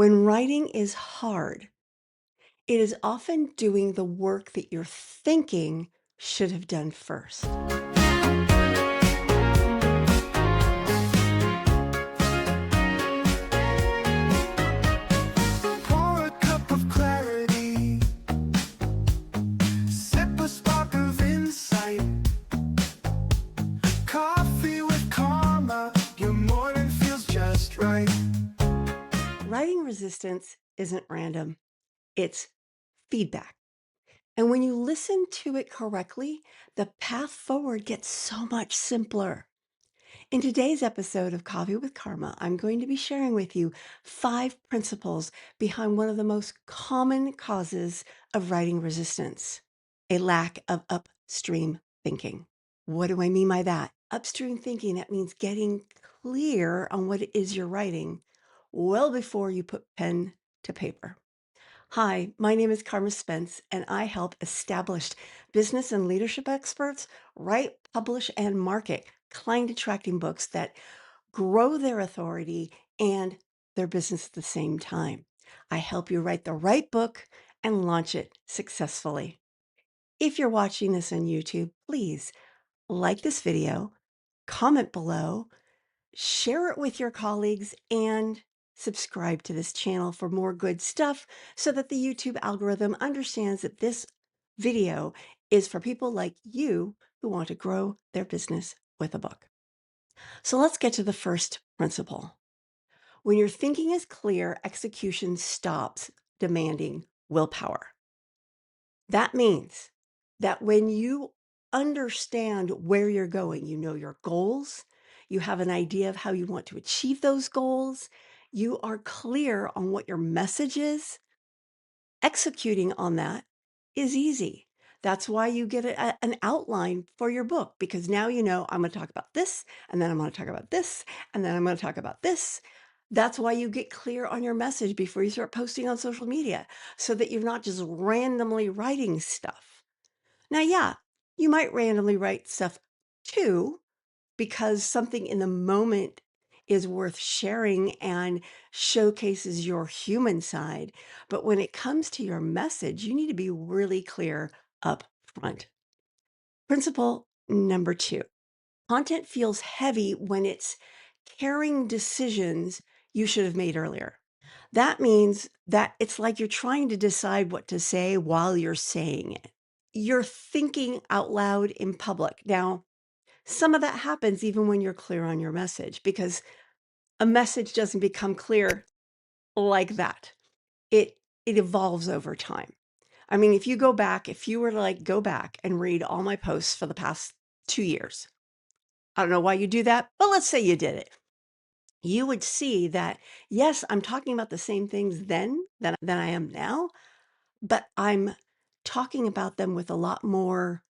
When writing is hard, it is often doing the work that you're thinking should have done first. Pour a cup of clarity, sip a spark of insight. Coffee with Karma, your morning feels just right. Writing resistance isn't random, it's feedback. And when you listen to it correctly, the path forward gets so much simpler. In today's episode of Coffee with Karma, I'm going to be sharing with you 5 principles behind one of the most common causes of writing resistance: a lack of upstream thinking. What do I mean by that? Upstream thinking, that means getting clear on what it is you're writing well before you put pen to paper. Hi, my name is Carma Spence, and I help established business and leadership experts write, publish, and market client attracting books that grow their authority and their business at the same time. I help you write the right book and launch it successfully. If you're watching this on YouTube, please like this video, comment below, share it with your colleagues, and subscribe to this channel for more good stuff so that the YouTube algorithm understands that this video is for people like you who want to grow their business with a book. So let's get to the first principle. When your thinking is clear, execution stops demanding willpower. That means that when you understand where you're going, you know your goals, you have an idea of how you want to achieve those goals, you are clear on what your message is, executing on that is easy. That's why you get an outline for your book, because now you know I'm going to talk about this, and then I'm going to talk about this, and then I'm going to talk about this. That's why you get clear on your message before you start posting on social media, so that you're not just randomly writing stuff. Now, yeah, you might randomly write stuff too, because something in the moment is worth sharing and showcases your human side. But when it comes to your message, you need to be really clear up front. Principle number 2: content feels heavy when it's carrying decisions you should have made earlier. That means that it's like you're trying to decide what to say while you're saying it. You're thinking out loud in public. Now, some of that happens even when you're clear on your message, because a message doesn't become clear like that. It evolves over time. I mean, if you were to go back and read all my posts for the past 2 years, I don't know why you do that, but let's say you did it. You would see that, yes, I'm talking about the same things then than I am now, but I'm talking about them with a lot more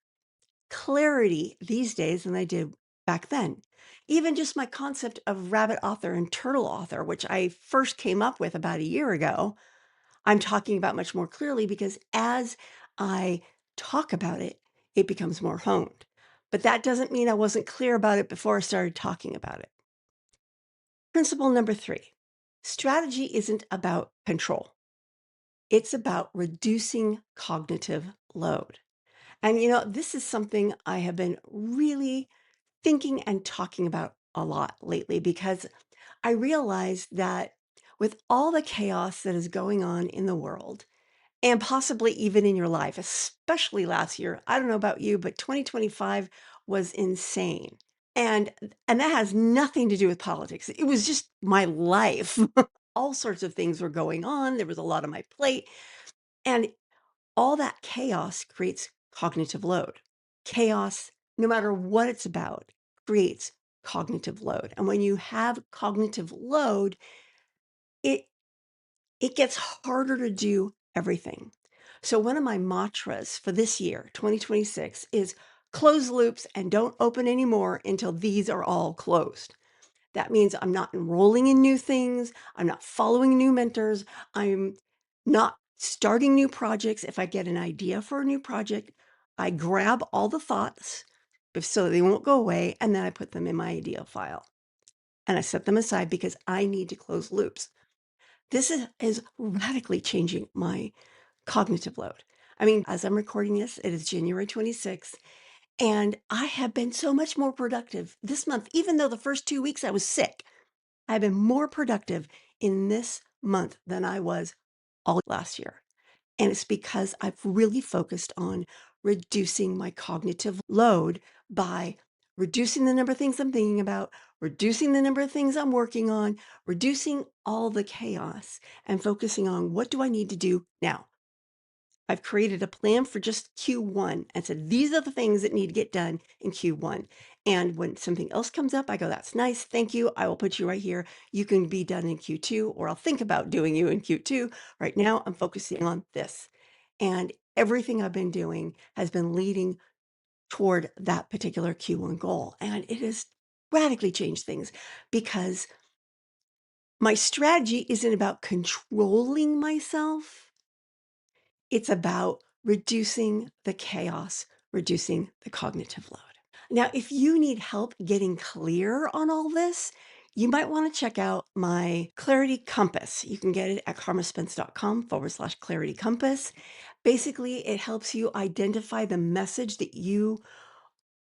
clarity these days than I did back then. Even just my concept of rabbit author and turtle author, which I first came up with about a year ago, I'm talking about much more clearly, because as I talk about it, it becomes more honed. But that doesn't mean I wasn't clear about it before I started talking about it. Principle number 3: strategy isn't about control, it's about reducing cognitive load. And this is something I have been really thinking and talking about a lot lately, because I realized that with all the chaos that is going on in the world, and possibly even in your life, especially last year, I don't know about you, but 2025 was insane. And that has nothing to do with politics. It was just my life. All sorts of things were going on. There was a lot on my plate. And all that chaos creates cognitive load. Chaos, no matter what it's about, creates cognitive load. And when you have cognitive load, it it gets harder to do everything. So one of my mantras for this year, 2026, is close loops and don't open anymore until these are all closed. That means I'm not enrolling in new things. I'm not following new mentors. I'm not starting new projects. If I get an idea for a new project, I grab all the thoughts so they won't go away, and then I put them in my idea file and I set them aside because I need to close loops. Is radically changing my cognitive load. I mean, as I'm recording this, it is January 26th, and I have been so much more productive this month, even though the first 2 weeks I was sick. I've been more productive in this month than I was all last year. And it's because I've really focused on reducing my cognitive load by reducing the number of things I'm thinking about, reducing the number of things I'm working on, reducing all the chaos, and focusing on what do I need to do now. I've created a plan for just Q1 and said, these are the things that need to get done in Q1. And when something else comes up, I go, that's nice. Thank you. I will put you right here. You can be done in Q2, or I'll think about doing you in Q2. Right now, I'm focusing on this. And everything I've been doing has been leading toward that particular Q1 goal. And it has radically changed things because my strategy isn't about controlling myself. It's about reducing the chaos, reducing the cognitive load. Now, if you need help getting clear on all this, you might want to check out my Clarity Compass. You can get it at carmaspence.com/Clarity Compass. Basically, it helps you identify the message that you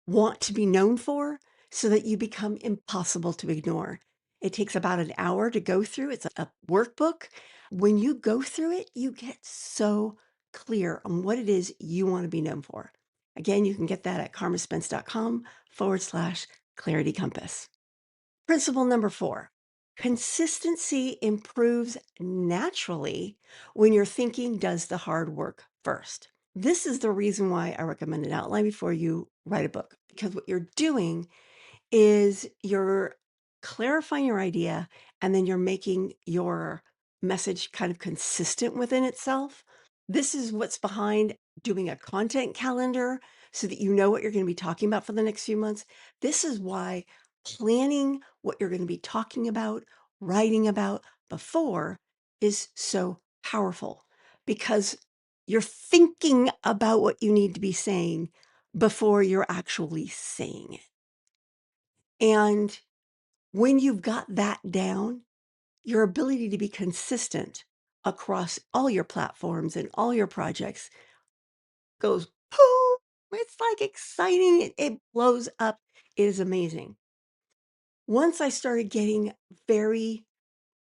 want to be known for so that you become impossible to ignore. It takes about an hour to go through. It's a workbook. When you go through it, you get so clear on what it is you want to be known for. Again, you can get that at carmaspence.com/Clarity Compass. Principle number 4, consistency improves naturally when your thinking does the hard work first. This is the reason why I recommend an outline before you write a book, because what you're doing is you're clarifying your idea and then you're making your message kind of consistent within itself. This is what's behind doing a content calendar so that you know what you're going to be talking about for the next few months. This is why planning what you're going to be talking about, writing about before is so powerful because you're thinking about what you need to be saying before you're actually saying it. And when you've got that down, your ability to be consistent across all your platforms and all your projects goes poof. It's like exciting. It blows up. It is amazing. Once I started getting very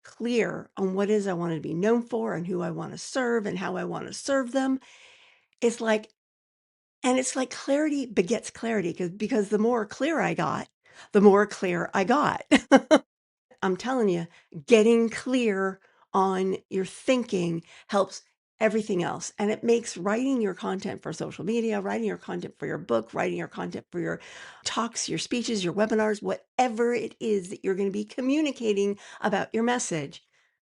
clear on what it is I wanted to be known for and who I want to serve and how I want to serve them, it's like, and it's like clarity begets clarity because the more clear I got, the more clear I got. I'm telling you, getting clear on your thinking helps everything else. And it makes writing your content for social media, writing your content for your book, writing your content for your talks, your speeches, your webinars, whatever it is that you're going to be communicating about your message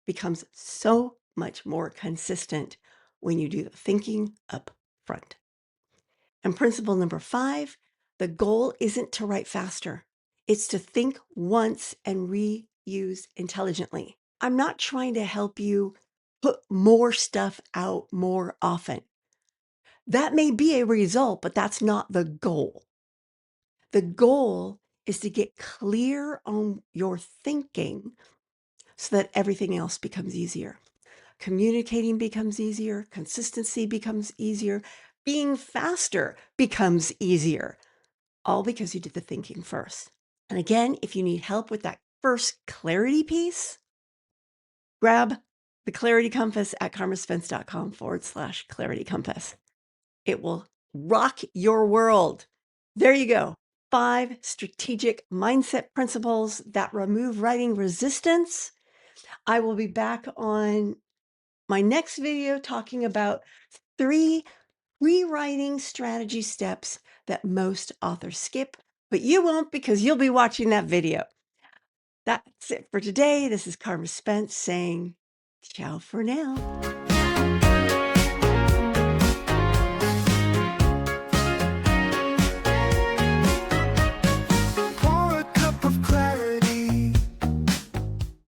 becomes so much more consistent when you do the thinking up front. And principle number 5, the goal isn't to write faster. It's to think once and reuse intelligently. I'm not trying to help you put more stuff out more often. That may be a result, but that's not the goal. The goal is to get clear on your thinking so that everything else becomes easier. Communicating becomes easier, consistency becomes easier, being faster becomes easier, all because you did the thinking first. And again, if you need help with that first clarity piece, grab the Clarity Compass at carmaspence.com/Clarity Compass. It will rock your world. There you go. 5 strategic mindset principles that remove writing resistance. I will be back on my next video talking about 3 rewriting strategy steps that most authors skip, but you won't because you'll be watching that video. That's it for today. This is Carma Spence saying ciao for now.